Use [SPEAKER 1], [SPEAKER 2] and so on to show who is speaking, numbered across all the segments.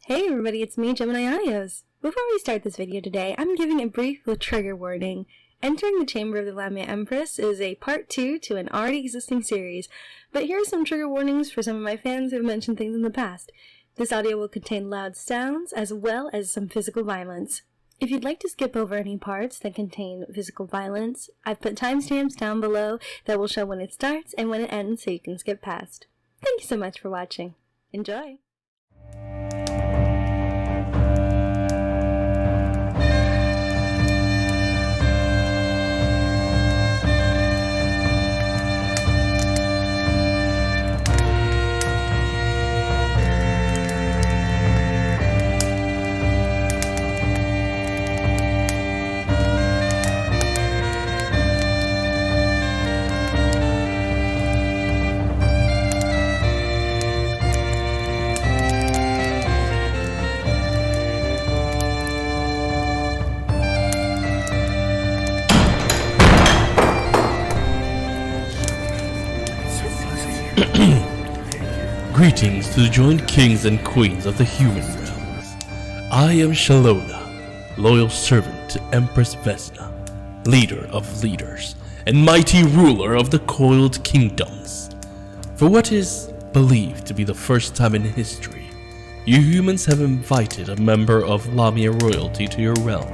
[SPEAKER 1] Hey everybody, it's me, Gemini Ios. Before we start this video today, I'm giving a brief trigger warning. Entering the Chamber of the Lamia Empress is a part 2 to an already existing series, but here are some trigger warnings for some of my fans who have mentioned things in the past. This audio will contain loud sounds as well as some physical violence. If you'd like to skip over any parts that contain physical violence, I've put timestamps down below that will show when it starts and when it ends so you can skip past. Thank you so much for watching. Enjoy!
[SPEAKER 2] Greetings to the joined kings and queens of the human realms. I am Shelonah, loyal servant to Empress Vesna, leader of leaders, and mighty ruler of the Coiled Kingdoms. For what is believed to be the first time in history, you humans have invited a member of Lamia royalty to your realm.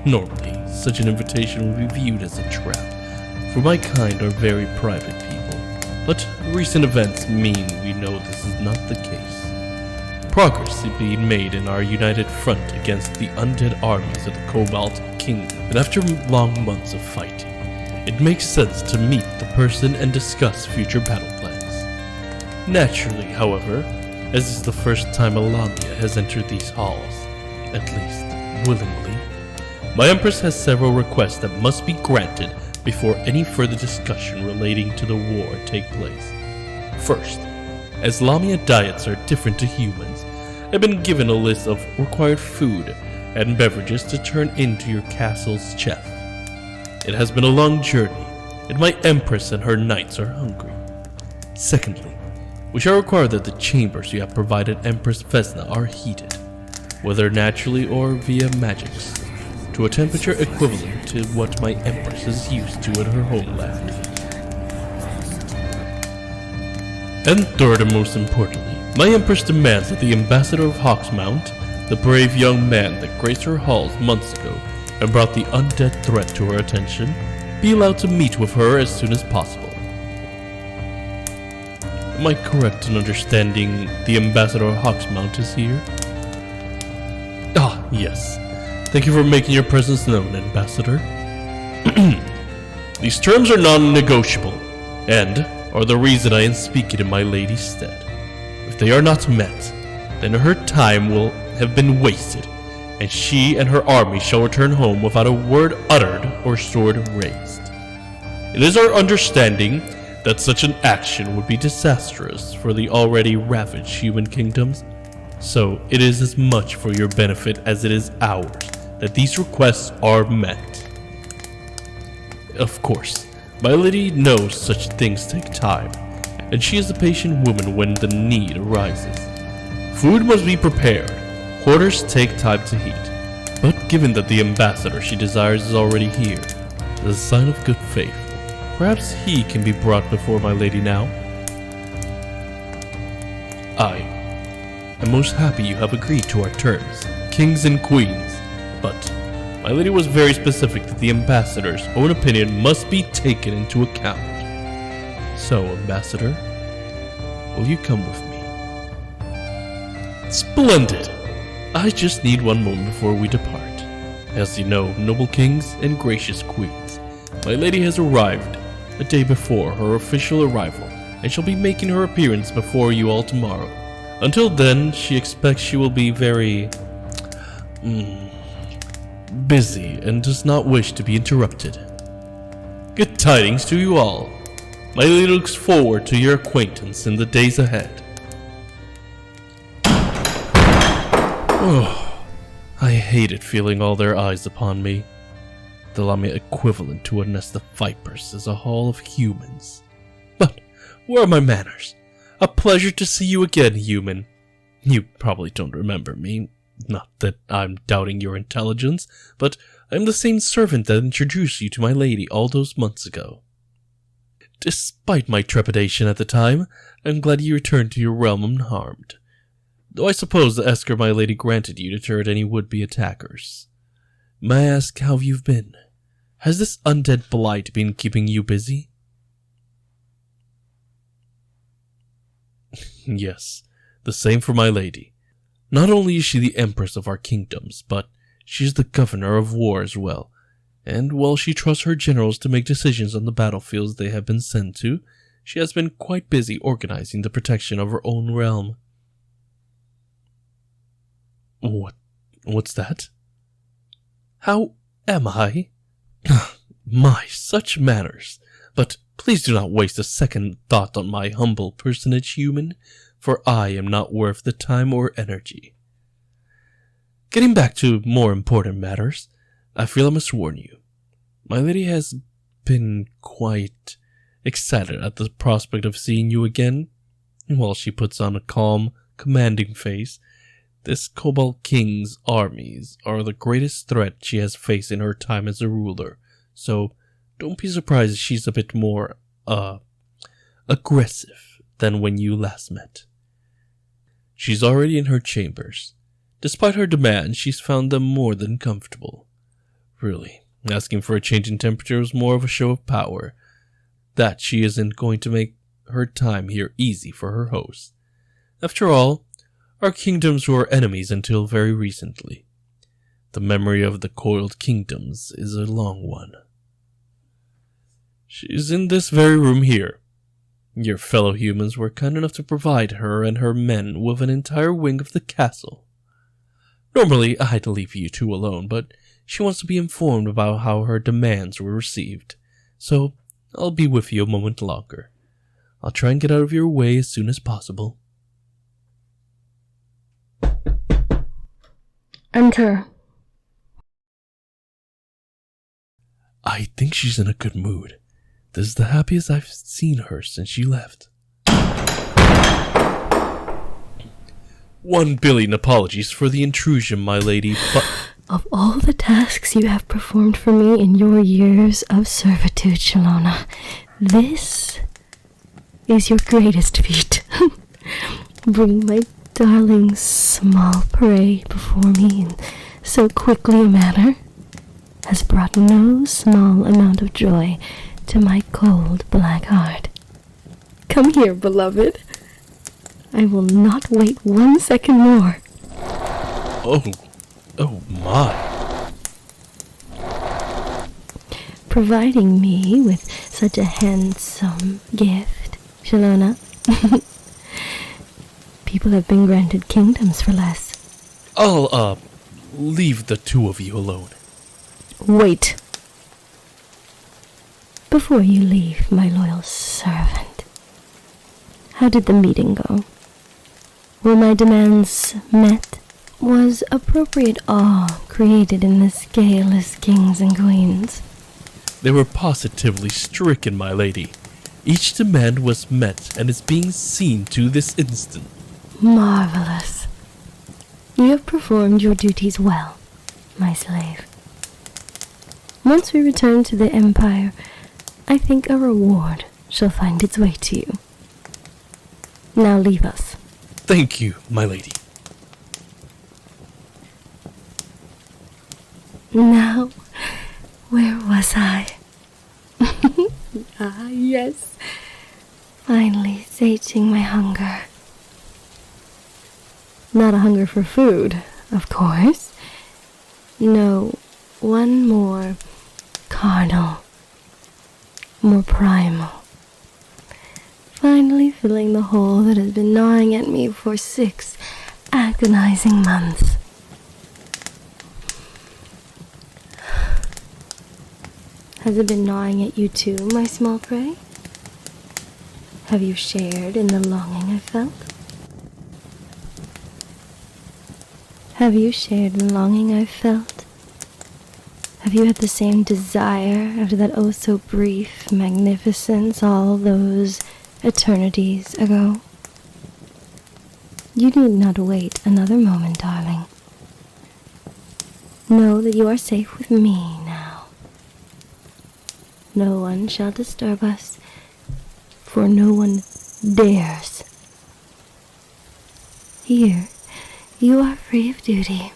[SPEAKER 2] Normally, such an invitation would be viewed as a trap, for my kind are very private people. But recent events mean we know this is not the case. Progress is being made in our united front against the undead armies of the Coiled Kingdoms, and after long months of fighting, it makes sense to meet the person and discuss future battle plans. Naturally, however, as is the first time a Lamia has entered these halls, at least willingly, my Empress has several requests that must be granted before any further discussion relating to the war take place. First, as Lamia diets are different to humans, I've been given a list of required food and beverages to turn into your castle's chef. It has been a long journey, and my Empress and her knights are hungry. Secondly, we shall require that the chambers you have provided Empress Vesna are heated, whether naturally or via magics, to a temperature equivalent to what my Empress is used to in her homeland. And third and most importantly, my Empress demands that the ambassador of Hawksmount, the brave young man that graced her halls months ago and brought the undead threat to her attention, be allowed to meet with her as soon as possible. Am I correct in understanding the ambassador of Hawksmount is here? Ah, yes. Thank you for making your presence known, Ambassador. These terms are non-negotiable, and are the reason I am speaking in my lady's stead. If they are not met, then her time will have been wasted, and she and her army shall return home without a word uttered or sword raised. It is our understanding that such an action would be disastrous for the already ravaged human kingdoms, so it is as much for your benefit as it is ours that these requests are met. Of course, my lady knows such things take time, and she is a patient woman when the need arises. Food must be prepared, quarters take time to heat, but given that the ambassador she desires is already here, as a sign of good faith, perhaps he can be brought before my lady now? I am most happy you have agreed to our terms, kings and queens. But my lady was very specific that the ambassador's own opinion must be taken into account. So, Ambassador, will you come with me? Splendid! I just need one moment before we depart. As you know, noble kings and gracious queens, my lady has arrived a day before her official arrival and shall be making her appearance before you all tomorrow. Until then, she expects she will be very busy and does not wish to be interrupted. Good tidings to you all. My lady looks forward to your acquaintance in the days ahead. Oh, I hated feeling all their eyes upon me. The Lamia equivalent to a nest of vipers is a hall of humans. But where are my manners? A pleasure to see you again, human. You probably don't remember me. Not that I'm doubting your intelligence, but I'm the same servant that introduced you to my lady all those months ago. Despite my trepidation at the time, I'm glad you returned to your realm unharmed. Though I suppose the escort my lady granted you deterred any would-be attackers. May I ask how you've been? Has this undead blight been keeping you busy? Yes, the same for my lady. Not only is she the empress of our kingdoms, but she is the governor of war as well, and while she trusts her generals to make decisions on the battlefields they have been sent to, she has been quite busy organizing the protection of her own realm. What's that? How am I? My, such manners. But please do not waste a second thought on my humble personage, human, for I am not worth the time or energy. Getting back to more important matters, I feel I must warn you. My lady has been quite excited at the prospect of seeing you again. While she puts on a calm, commanding face, this Kobold King's armies are the greatest threat she has faced in her time as a ruler, so don't be surprised if she's a bit more, aggressive than when you last met. She's already in her chambers. Despite her demands, she's found them more than comfortable. Really, asking for a change in temperature was more of a show of power. That she isn't going to make her time here easy for her host. After all, our kingdoms were enemies until very recently. The memory of the Coiled Kingdoms is a long one. She's in this very room here. Your fellow humans were kind enough to provide her and her men with an entire wing of the castle. Normally, I'd leave you two alone, but she wants to be informed about how her demands were received, so I'll be with you a moment longer. I'll try and get out of your way as soon as possible.
[SPEAKER 1] Enter.
[SPEAKER 2] I think she's in a good mood. This is the happiest I've seen her since she left. 1,000,000,000 apologies for the intrusion, my lady, but...
[SPEAKER 1] Of all the tasks you have performed for me in your years of servitude, Shelonah, this is your greatest feat. Bring my darling small prey before me in so quickly a manner has brought no small amount of joy to my cold black heart. Come here, beloved. I will not wait 1 second more.
[SPEAKER 2] Oh my.
[SPEAKER 1] Providing me with such a handsome gift, Shelonah. People have been granted kingdoms for less.
[SPEAKER 2] I'll, leave the two of you alone.
[SPEAKER 1] Wait. Before you leave, my loyal servant, how did the meeting go? Were my demands met? Was appropriate awe created in the scaleless kings and queens?
[SPEAKER 2] They were positively stricken, my lady. Each demand was met and is being seen to this instant.
[SPEAKER 1] Marvelous. You have performed your duties well, my slave. Once we return to the Empire, I think a reward shall find its way to you. Now leave us.
[SPEAKER 2] Thank you, my lady.
[SPEAKER 1] Now, where was I? Ah, yes. Finally sating my hunger. Not a hunger for food, of course. No, one more carnal, more primal. Finally filling the hole that has been gnawing at me for 6 agonizing months. Has it been gnawing at you too, my small prey? Have you shared in the longing I felt? Have you shared the longing I felt? Have you had the same desire after that oh so brief magnificence all those eternities ago? You need not wait another moment, darling. Know that you are safe with me now. No one shall disturb us, for no one dares. Here, you are free of duty,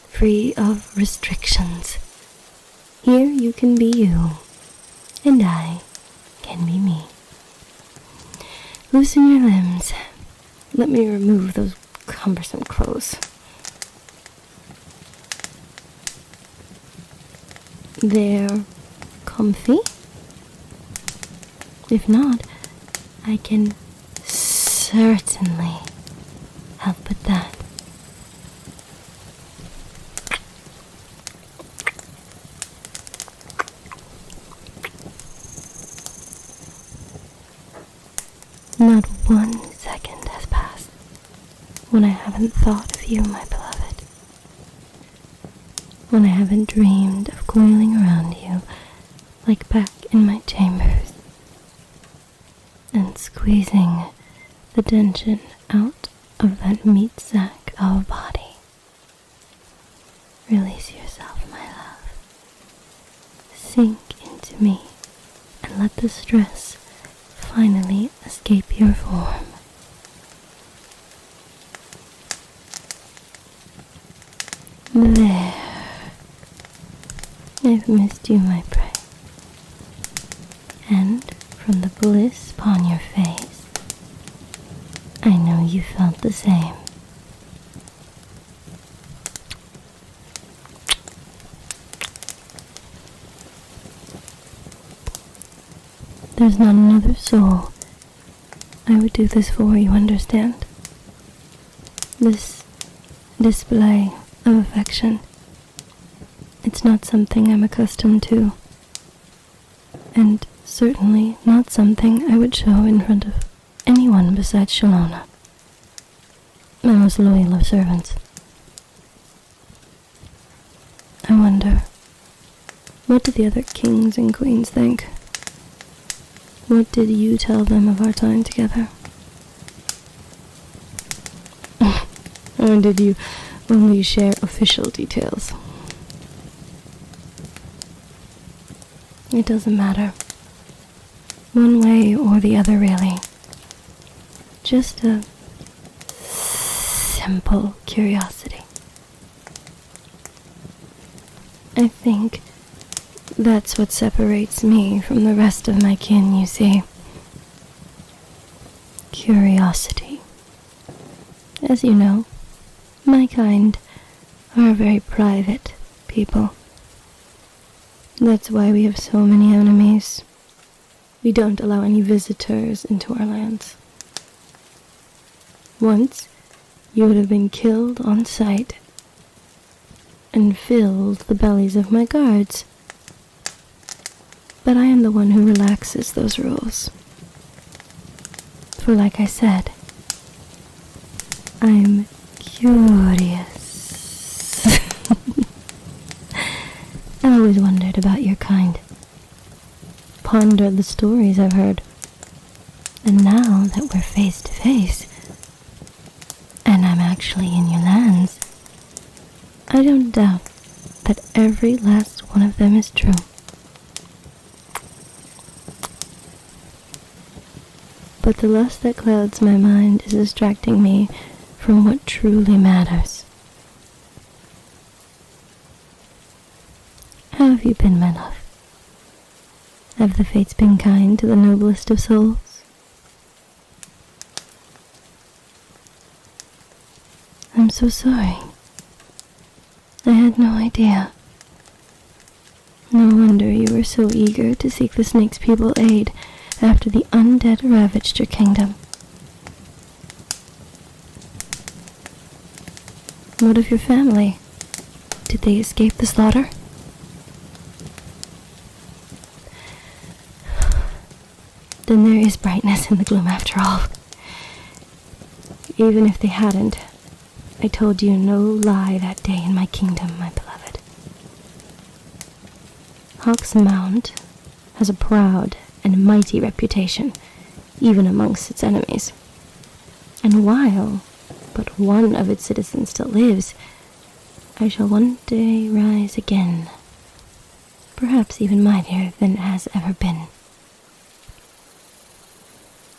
[SPEAKER 1] free of restrictions. Here you can be you, and I can be me. Loosen your limbs. Let me remove those cumbersome clothes. They're comfy? If not, I can certainly help with that. Not 1 second has passed when I haven't thought of you, my beloved. When I haven't dreamed of coiling around you like back in my chambers and squeezing the tension out of that meat sack of a body. Release yourself, my love. Sink into me and let the stress finally escape your form. There. I've missed you, my prey. And from the bliss upon your face, I know you felt the same. There's not another soul I would do this for, you understand? This display of affection, it's not something I'm accustomed to, and certainly not something I would show in front of anyone besides Shelonah, my most loyal of servants. I wonder, what did the other kings and queens think? What did you tell them of our time together? Or did you only share official details? It doesn't matter. One way or the other, really. Just a simple curiosity. I think that's what separates me from the rest of my kin, you see. Curiosity. As you know, my kind are very private people. That's why we have so many enemies. We don't allow any visitors into our lands. Once, you would have been killed on sight and filled the bellies of my guards. But I am the one who relaxes those rules. For like I said, I'm curious. I always wondered about your kind. Pondered the stories I've heard. And now that we're face to face, and I'm actually in your lands, I don't doubt that every last one of them is true. But the lust that clouds my mind is distracting me from what truly matters. How have you been, my love? Have the fates been kind to the noblest of souls? I'm so sorry. I had no idea. No wonder you were so eager to seek the snake's people aid after the undead ravaged your kingdom. What of your family? Did they escape the slaughter? Then there is brightness in the gloom after all. Even if they hadn't, I told you no lie that day in my kingdom, my beloved. Hawk's Mound has a proud and mighty reputation, even amongst its enemies. And while but one of its citizens still lives, I shall one day rise again, perhaps even mightier than it has ever been.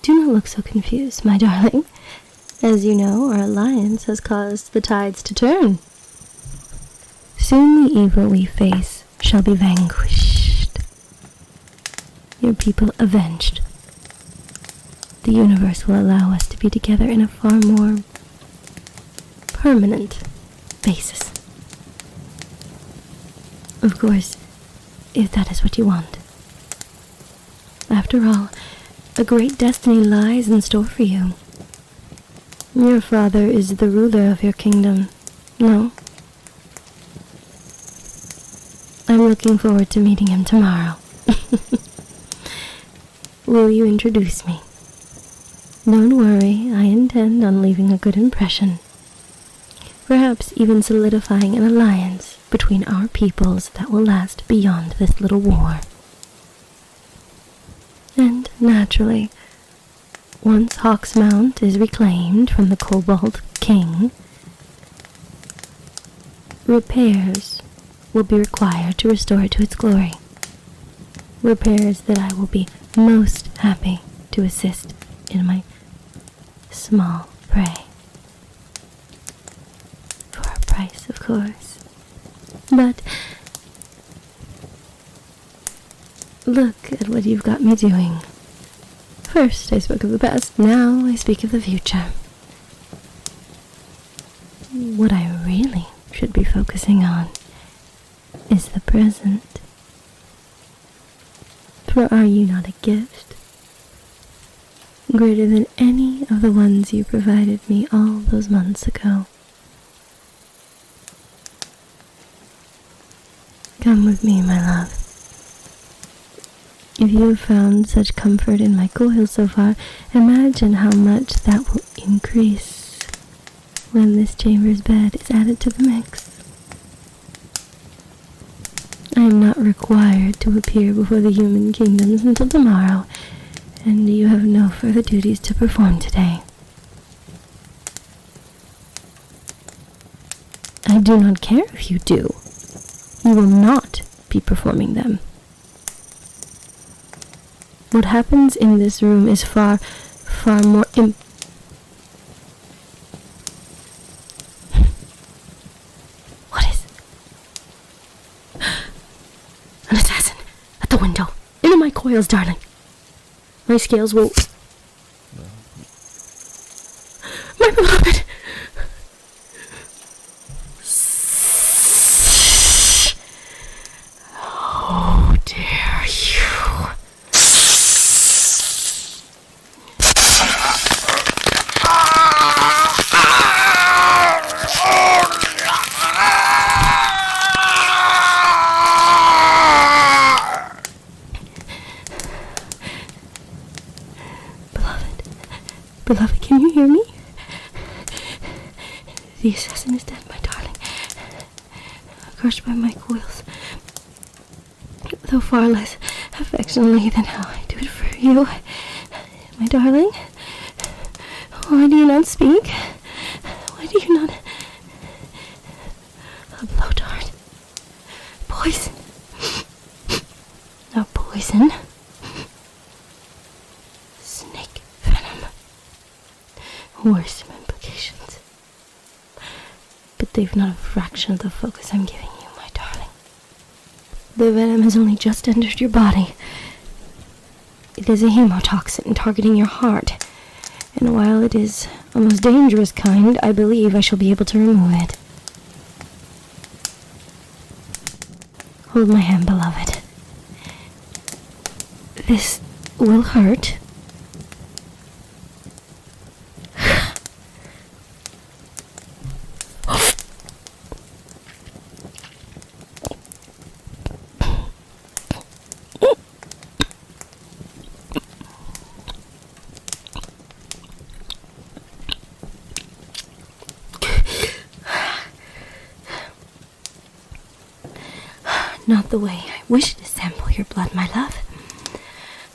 [SPEAKER 1] Do not look so confused, my darling. As you know, our alliance has caused the tides to turn. Soon the evil we face shall be vanquished, your people avenged. The universe will allow us to be together in a far more permanent basis. Of course, if that is what you want. After all, a great destiny lies in store for you. Your father is the ruler of your kingdom, no? I'm looking forward to meeting him tomorrow. Will you introduce me? Don't worry, I intend on leaving a good impression. Perhaps even solidifying an alliance between our peoples that will last beyond this little war. And, naturally, once Hawksmount is reclaimed from the Kobold King, repairs will be required to restore it to its glory. Repairs that I will be most happy to assist in my small prey. For a price, of course. But look at what you've got me doing. First I spoke of the past, now I speak of the future. What I really should be focusing on is the present. For are you not a gift? Greater than any of the ones you provided me all those months ago. Come with me, my love. If you have found such comfort in my coil so far, imagine how much that will increase when this chamber's bed is added to the mix. I am not required to appear before the human kingdoms until tomorrow, and you have no further duties to perform today. I do not care if you do. You will not be performing them. What happens in this room is far more What is? An assassin at the window. Into my coils, darling. My scales will... My beloved! How dare you! Beloved, can you hear me? The assassin is dead, my darling. Crushed by my coils. Though far less affectionately than how I do it for you. My darling? Why do you not speak? Why do you not... A blowdart. Poison. No poison. Snake venom. Worrisome implications. But they've not a fraction of the focus I'm giving you, my darling. The venom has only just entered your body. It is a hemotoxin targeting your heart, and while it is a most dangerous kind, I believe I shall be able to remove it. Hold my hand, beloved. This will hurt. Not the way I wish to sample your blood, my love.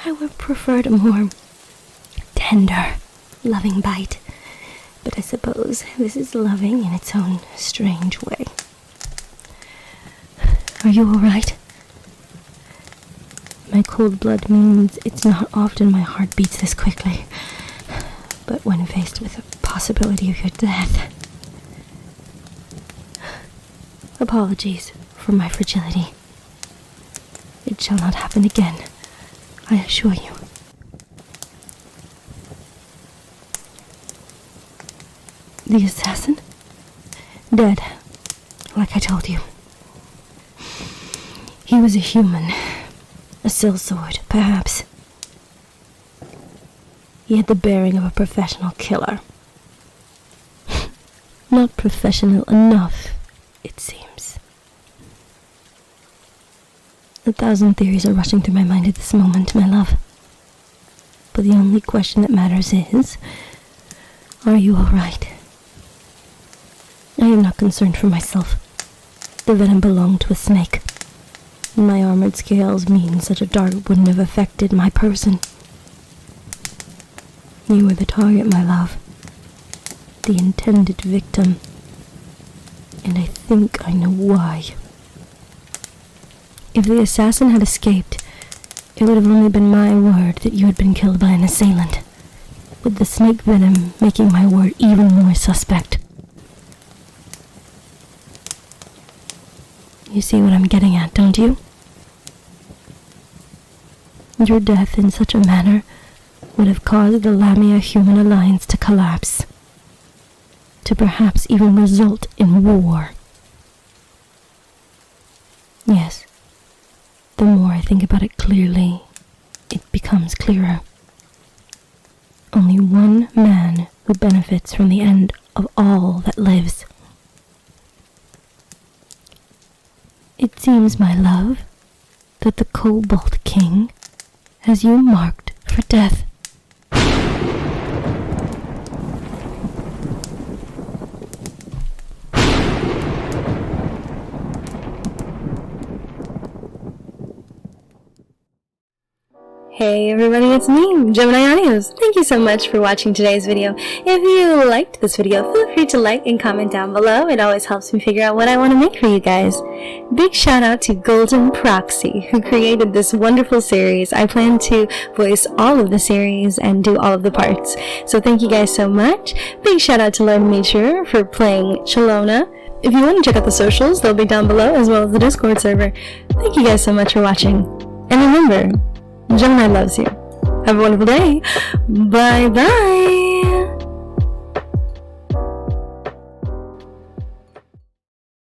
[SPEAKER 1] I would prefer a more tender, loving bite. But as suppose this is loving in its own strange way. Are you alright? My cold blood means it's not often my heart beats this quickly, but when faced with the possibility of your death... Apologies for my fragility. It shall not happen again, I assure you. The assassin? Dead, like I told you. He was a human. A sellsword, perhaps. He had the bearing of a professional killer. Not professional enough, it seems. 1,000 theories are rushing through my mind at this moment, my love. But the only question that matters is, are you alright? I am not concerned for myself. The venom belonged to a snake. My armored scales mean such a dart wouldn't have affected my person. You were the target, my love. The intended victim. And I think I know why. If the assassin had escaped, it would have only been my word that you had been killed by an assailant, with the snake venom making my word even more suspect. You see what I'm getting at, don't you? Your death in such a manner would have caused the Lamia human alliance to collapse, to perhaps even result in war. Yes, the more I think about it clearly, it becomes clearer. Only one man who benefits from the end of all that lives. It seems, my love, that the Coiled King has you marked for death. Hey everybody, it's me, Gemini Audios. Thank you so much for watching today's video. If you liked this video, feel free to like and comment down below. It always helps me figure out what I want to make for you guys. Big shout out to GoldenProxy, who created this wonderful series. I plan to voice all of the series and do all of the parts. So thank you guys so much. Big shout out to Michiru for playing Shelonah. If you want to check out the socials, they'll be down below, as well as the Discord server. Thank you guys so much for watching. And remember, Gemini loves you. Have a wonderful day. Bye bye.